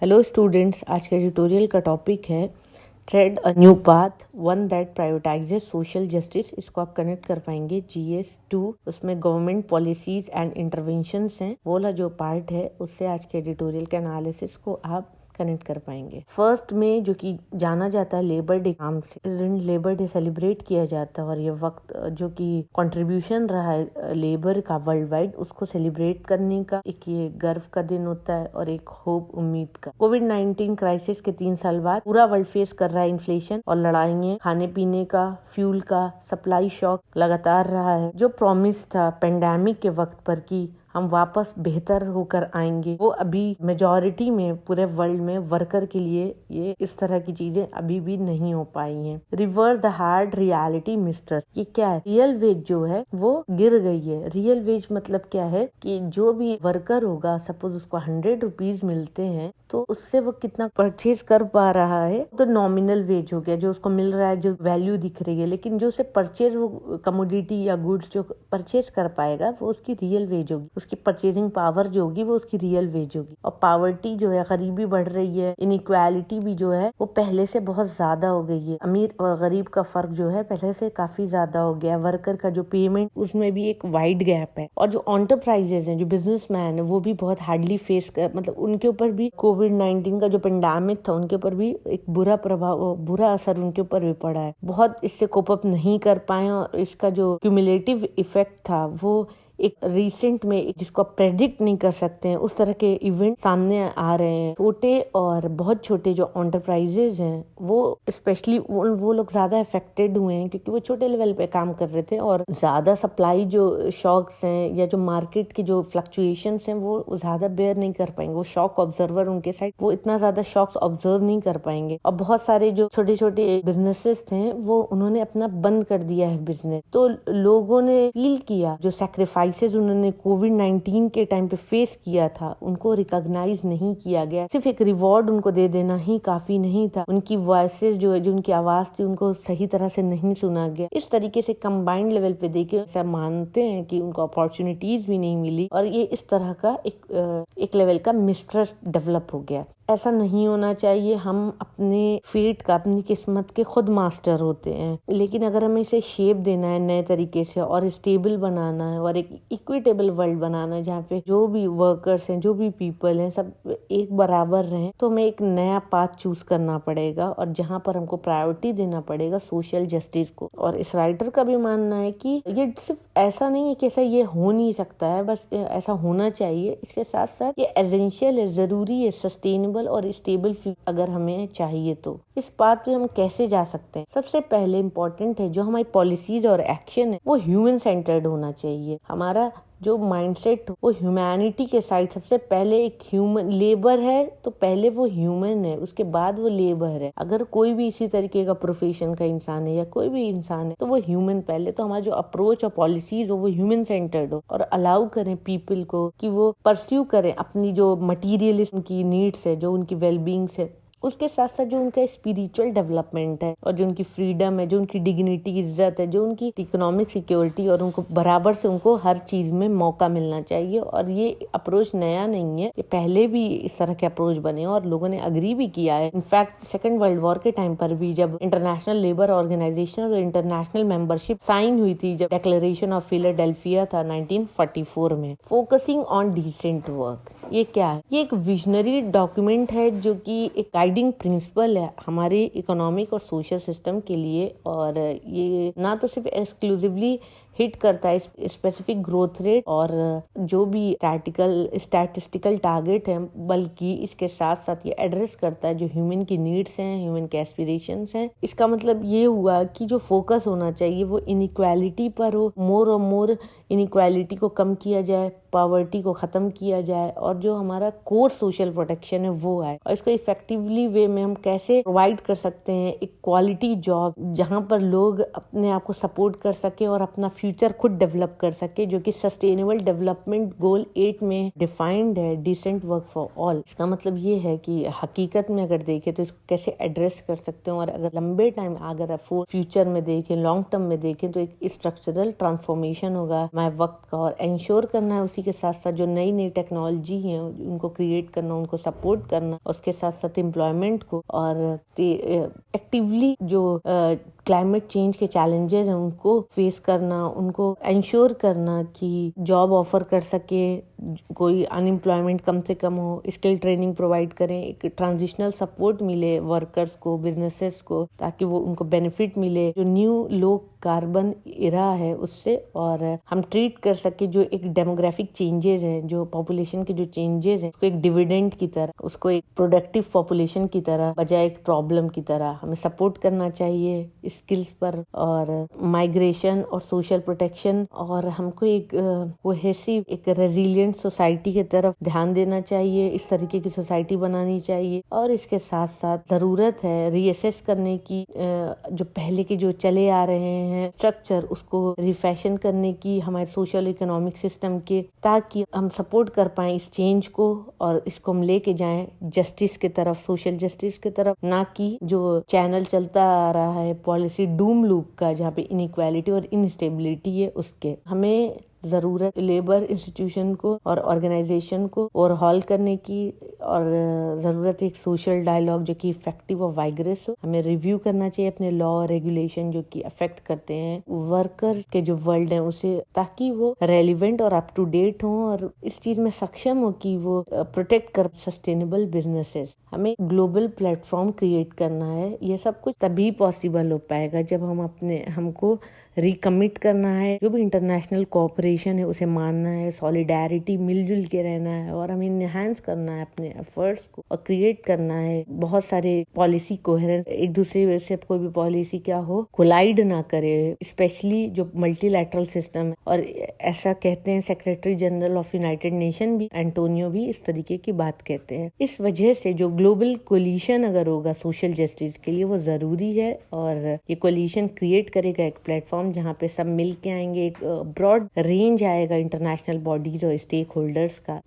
Hello students, आज के tutorial का टॉपिक है tread a new path, one that prioritizes social justice. इसको आप कनेक्ट कर पाएंगे GS2। उसमें गवर्नमेंट पॉलिसीज एंड इंटरवेंशंस हैं, वो वाला जो पार्ट है उससे आज के एडिटोरियल के एनालिसिस को आप कनेक्ट कर पाएंगे। फर्स्ट में जो कि जाना जाता है लेबर डे नाम से, इस दिन लेबर डे सेलिब्रेट किया जाता है और ये वक्त जो कि कंट्रीब्यूशन रहा है लेबर का वर्ल्ड वाइड, उसको सेलिब्रेट करने का एक ये गर्व का दिन होता है और एक होप, उम्मीद का। कोविड-19 क्राइसिस के 3 साल बाद पूरा वर्ल्ड फेस कर रहा है इन्फ्लेशन और लड़ाइयाँ, खाने पीने का, फ्यूल का सप्लाई शॉक लगातार रहा है। जो प्रॉमिस था पेंडेमिक के वक्त पर कि हम वापस बेहतर होकर आएंगे, वो अभी मेजॉरिटी में पूरे वर्ल्ड में वर्कर के लिए ये इस तरह की चीजें अभी भी नहीं हो पाई हैं। Reverse the hard reality mistress, ये क्या है? रियल वेज जो है वो गिर गई है। रियल वेज मतलब क्या है कि जो भी वर्कर होगा, सपोज उसको 100 रुपीज मिलते हैं, तो उससे वो कितना परचेज कर पा रहा है तो नॉमिनल वेज हो गया, जो उसको मिल रहा है, जो वैल्यू दिख रही है। लेकिन जो उसे परचेज, वो कमोडिटी या गुड्स जो परचेज कर पाएगा, वो उसकी रियल वेज होगी। उसकी परचेजिंग पावर जो होगी वो उसकी रियल वेज होगी। और पावर्टी जो है, गरीबी बढ़ रही है, इनइक्वालिटी भी जो है वो पहले से बहुत ज्यादा हो गई है। अमीर और गरीब का फर्क जो है पहले से काफी ज्यादा हो गया। वर्कर का जो पेमेंट, उसमें भी एक वाइड गैप है। और जो एंटरप्राइजेज हैं, जो बिजनेसमैन है, वो भी बहुत हार्डली फेस कर, मतलब उनके ऊपर भी कोविड-19 का जो पेंडेमिक था, उनके ऊपर भी एक बुरा प्रभाव, बुरा असर उनके ऊपर भी पड़ा है। बहुत इससे कोप अप नहीं कर पाए और इसका जो क्यूमुलेटिव इफेक्ट था वो एक रिसेंट में, जिसको आप प्रेडिक्ट नहीं कर सकते हैं, उस तरह के इवेंट सामने आ रहे हैं। छोटे और बहुत छोटे जो एंटरप्राइजेज हैं, वो स्पेशली वो लोग ज्यादा अफेक्टेड हुए हैं, क्योंकि वो छोटे लेवल पे काम कर रहे थे और ज्यादा सप्लाई जो शॉक्स हैं या जो मार्केट की जो फ्लक्चुएशंस हैं, वो ज्यादा बेयर नहीं कर पाएंगे। वो शॉक ऑब्जर्वर उनके साइड, वो इतना ज्यादा शॉक्स ऑब्जर्व नहीं कर पाएंगे। और बहुत सारे जो छोटे छोटे बिजनेसेस थे, वो उन्होंने अपना बंद कर दिया है बिजनेस। तो लोगों ने फील किया, जो सैक्रिफाइसेस उन्होंने कोविड-19 के टाइम पे फेस किया था, उनको रिकॉग्नाइज नहीं किया गया। सिर्फ एक रिवॉर्ड उनको दे देना ही काफी नहीं था। उनकी वॉइसेस जो है, जो उनकी आवाज थी, उनको सही तरह से नहीं सुना गया। इस तरीके से कंबाइंड लेवल पे देखे ऐसा मानते हैं कि उनको अपॉर्चुनिटीज भी नहीं मिली और ये इस तरह का एक लेवल का मिसट्रस्ट डेवलप हो गया। ऐसा नहीं होना चाहिए। हम अपने फेट का, अपनी किस्मत के खुद मास्टर होते हैं, लेकिन अगर हमें इसे शेप देना है नए तरीके से और स्टेबल बनाना है और एक इक्विटेबल वर्ल्ड बनाना है, जहाँ पे जो भी वर्कर्स हैं, जो भी पीपल हैं, सब एक बराबर रहें, तो हमें एक नया पाथ चूज करना पड़ेगा और जहाँ पर हमको प्रायोरिटी देना पड़ेगा सोशल जस्टिस को। और इस राइटर का भी मानना है कि ये सिर्फ ऐसा नहीं है कि ऐसा ये हो नहीं सकता है, बस ऐसा होना चाहिए। इसके साथ साथ ये एसेंशियल है, जरूरी है, सस्टेनेबल और स्टेबल फ्यूचर अगर हमें चाहिए तो। इस बात पे हम कैसे जा सकते हैं? सबसे पहले इम्पोर्टेंट है, जो हमारी पॉलिसीज और एक्शन है वो ह्यूमन सेंटर्ड होना चाहिए। हमारा जो माइंडसेट वो ह्यूमैनिटी के साइड, सबसे पहले एक ह्यूमन लेबर है, तो पहले वो ह्यूमन है, उसके बाद वो लेबर है। अगर कोई भी इसी तरीके का प्रोफेशन का इंसान है या कोई भी इंसान है, तो वो ह्यूमन पहले। तो हमारा जो अप्रोच और पॉलिसीज हो वो ह्यूमन सेंटर्ड हो और अलाउ करें पीपल को कि वो परस्यू करें अपनी जो मटीरियलिस्ट की नीड्स है, जो उनकी वेलबींग्स है, उसके साथ साथ जो उनका स्पिरिचुअल डेवलपमेंट है और जो उनकी फ्रीडम है, जो उनकी डिग्निटी, इज्जत है, जो उनकी इकोनॉमिक सिक्योरिटी, और उनको बराबर से उनको हर चीज में मौका मिलना चाहिए। और ये अप्रोच नया नहीं है, ये पहले भी इस तरह के अप्रोच बने और लोगों ने अग्री भी किया है। इनफैक्ट सेकेंड वर्ल्ड वॉर के टाइम पर भी जब इंटरनेशनल लेबर ऑर्गेनाइजेशन और इंटरनेशनल मेंबरशिप साइन हुई थी, जब डिक्लेरेशन ऑफ फिलाडेल्फिया था 1944 में, फोकसिंग ऑन डिसेंट वर्क, ये क्या है? ये एक विजनरी डॉक्यूमेंट है जो कि एक गाइडिंग प्रिंसिपल है हमारे इकोनॉमिक और सोशल सिस्टम के लिए। और ये ना तो सिर्फ एक्सक्लूसिवली हिट करता है स्पेसिफिक ग्रोथ रेट और जो भी स्टैटिस्टिकल टारगेट है, बल्कि इसके साथ साथ ये एड्रेस करता है जो ह्यूमन की नीड्स हैं, ह्यूमन के एस्पिरेशंस हैं। इसका मतलब ये हुआ कि जो फोकस होना चाहिए वो इनइक्वालिटी पर हो, मोर और मोर इनइक्वालिटी को कम किया जाए, पॉवर्टी को खत्म किया जाए और जो हमारा कोर सोशल प्रोटेक्शन है वो आए। और इसको इफेक्टिवली वे में हम कैसे प्रोवाइड कर सकते हैं? एक क्वालिटी जॉब जहाँ पर लोग अपने आप को सपोर्ट कर सके और अपना फ्यूचर खुद डेवलप कर सके, जो कि सस्टेनेबल डेवलपमेंट गोल 8 में डिफाइंड है, डिसेंट वर्क फॉर ऑल। इसका मतलब ये है कि हकीकत में अगर देखें तो इसको कैसे एड्रेस कर सकते हैं, और अगर लंबे टाइम अगर फ्यूचर में देखें, लॉन्ग टर्म में देखें, तो एक स्ट्रक्चरल ट्रांसफॉर्मेशन होगा हमारे वक्त का, और इंश्योर करना है उसी के साथ साथ जो नई नई टेक्नोलॉजी है उनको क्रिएट करना, उनको सपोर्ट करना, उसके साथ साथ एम्प्लॉयमेंट को, और एक्टिवली जो क्लाइमेट चेंज के चैलेंजेस हैं उनको फेस करना, उनको इंश्योर करना कि जॉब ऑफर कर सके, कोई अनएम्प्लॉयमेंट कम से कम हो, स्किल ट्रेनिंग प्रोवाइड करें, एक ट्रांजिशनल सपोर्ट मिले वर्कर्स को, बिजनेसेस को, ताकि वो उनको बेनिफिट मिले जो न्यू लो कार्बन इरा है उससे, और हम ट्रीट कर सके जो एक डेमोग्राफिक चेंजेस हैं, जो पॉपुलेशन के जो चेंजेस हैं उसको एक डिविडेंड की तरह, उसको एक प्रोडक्टिव पॉपुलेशन की तरह बजाय एक प्रॉब्लम की तरह हमें सपोर्ट करना चाहिए स्किल्स पर, और माइग्रेशन और सोशल प्रोटेक्शन, और हमको एक कोहेसिव, एक रेजिलिएंट सोसाइटी की तरफ ध्यान देना चाहिए। इस तरीके की सोसाइटी बनानी चाहिए, और इसके साथ साथ जरूरत है रीअसेस करने की जो पहले के जो चले आ रहे हैं स्ट्रक्चर, उसको रिफैशन करने की हमारे सोशल इकोनॉमिक सिस्टम के, ताकि हम सपोर्ट कर पाए इस चेंज को, और इसको हम लेके जाएं जस्टिस की तरफ, सोशल जस्टिस की तरफ, ना कि जो चैनल चलता आ रहा है पॉलिसी डूम लूप का, जहाँ पे इनइक्वालिटी और इनस्टेबिलिटी है, उसके हमें जरूरत लेबर इंस्टीट्यूशन को और ऑर्गेनाइजेशन को ओवरहॉल करने की, और जरूरत एक सोशल डायलॉग जो कि इफेक्टिव और वाइग्रेस हो। हमें रिव्यू करना चाहिए अपने लॉ और रेगुलेशन जो कि अफेक्ट करते हैं वर्कर के जो वर्ल्ड है उसे, ताकि वो रेलिवेंट और अप टू डेट हो, और इस चीज में सक्षम हो कि वो प्रोटेक्ट कर सस्टेनेबल बिजनेसेस। हमें ग्लोबल प्लेटफॉर्म क्रिएट करना है। ये सब कुछ तभी पॉसिबल हो पाएगा जब हमको रिकमिट करना है, जो भी इंटरनेशनल कोऑपरेशन है उसे मानना है, सॉलिडेरिटी मिलजुल के रहना है, और हमें इनहैंस करना है अपने एफर्ट्स को, और क्रिएट करना है बहुत सारे पॉलिसी कोहेरेंस, एक दूसरे से कोई भी पॉलिसी क्या हो कोलाइड ना करे, स्पेशली जो मल्टीलैटरल सिस्टम है। और ऐसा कहते हैं secretary general of United nation भी, एंटोनियो भी इस तरीके की बात कहते हैं। इस वजह से जो ग्लोबल कोलिशन अगर होगा सोशल जस्टिस के लिए वो जरूरी है, और ये कोलिशन क्रिएट करेगा एक प्लेटफॉर्म जहाँ पे सब मिल के आएंगे, एक ब्रॉड रेंज आएगा इंटरनेशनल बॉडीज और स्टेक होल्डर्स का,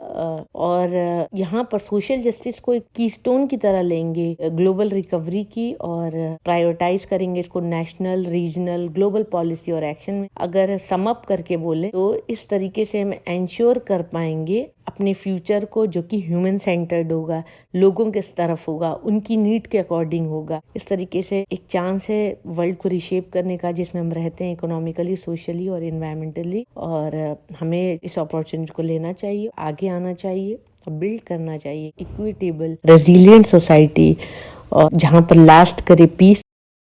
और यहाँ पर सोशल जस्टिस को एक कीस्टोन की तरह लेंगे ग्लोबल रिकवरी की, और प्रायोरिटाइज करेंगे इसको नेशनल, रीजनल, ग्लोबल पॉलिसी और एक्शन में। अगर सम अप करके बोले तो इस तरीके से हम इंश्योर कर पाएंगे अपने फ्यूचर को, जो कि ह्यूमन सेंटर्ड होगा, लोगों के तरफ होगा, उनकी नीड के अकॉर्डिंग होगा। इस तरीके से एक चांस है वर्ल्ड को रिशेप करने का, जिसमें हम रहते हैं इकोनॉमिकली, सोशली और एनवायरमेंटली, और हमें इस अपॉर्चुनिटी को लेना चाहिए, आगे आना चाहिए और बिल्ड करना चाहिए इक्विटेबल रेजिलिएंट सोसाइटी, और जहाँ पर लास्ट करे पीस